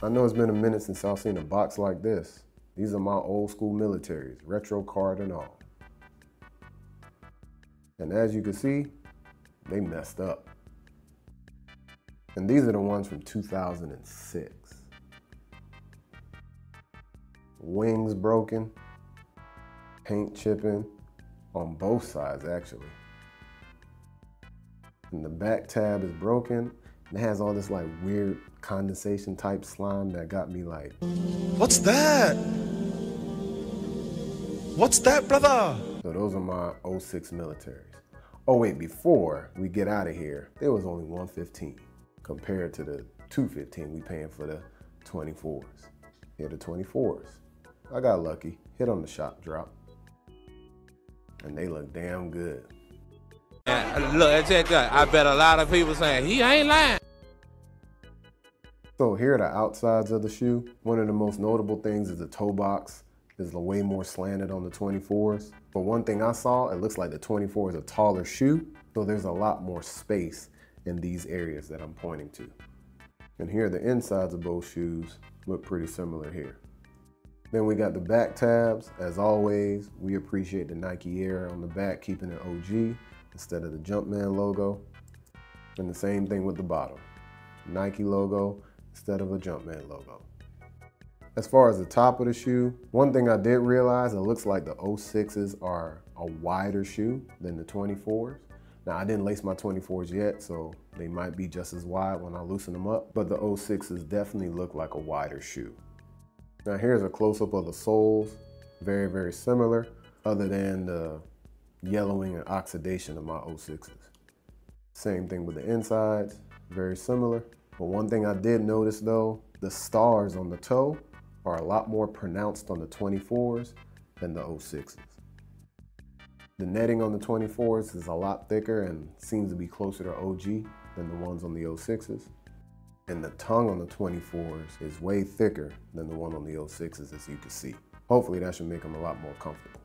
I know it's been a minute since I've seen a box like this. These are my old school militaries, retro card and all. And as you can see, they messed up. And these are the ones from 2006. Wings broken, paint chipping on both sides actually. And the back tab is broken. And it has all this like weird condensation type slime that got me like, what's that? What's that, brother? So those are my 06 militaries. Oh wait, before we get out of here, there was only 115 compared to the 215 we paying for the 24s. Here the 24s. I got lucky, hit on the shop drop. And they look damn good. Look, I bet a lot of people saying, he ain't lying. So here are the outsides of the shoe. One of the most notable things is the toe box is way more slanted on the 24s. But one thing I saw, it looks like the 24 is a taller shoe, so there's a lot more space in these areas that I'm pointing to. And here the insides of both shoes look pretty similar here. Then we got the back tabs. As always, we appreciate the Nike Air on the back, keeping it OG instead of the Jumpman logo. And the same thing with the bottom. Nike logo instead of a Jumpman logo. As far as the top of the shoe, one thing I did realize, it looks like the 06s are a wider shoe than the 24s. Now I didn't lace my 24s yet, so they might be just as wide when I loosen them up, but the 06s definitely look like a wider shoe. Now here's a close-up of the soles, very, very similar, other than the yellowing and oxidation of my 06s. Same thing with the insides, very similar. But one thing I did notice though, the stars on the toe are a lot more pronounced on the 24s than the 06s. The netting on the 24s is a lot thicker and seems to be closer to OG than the ones on the 06s. And the tongue on the 24s is way thicker than the one on the 06s, as you can see. Hopefully that should make them a lot more comfortable.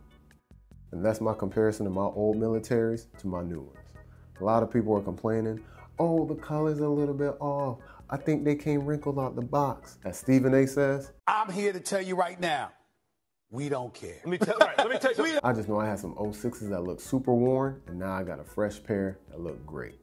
And that's my comparison of my old militaries to my new ones. A lot of people are complaining, oh, the color's a little bit off. I think they came wrinkled out the box. As Stephen A says, I'm here to tell you right now, we don't care. Let me tell you something. I just know I had some 06s that look super worn, and now I got a fresh pair that look great.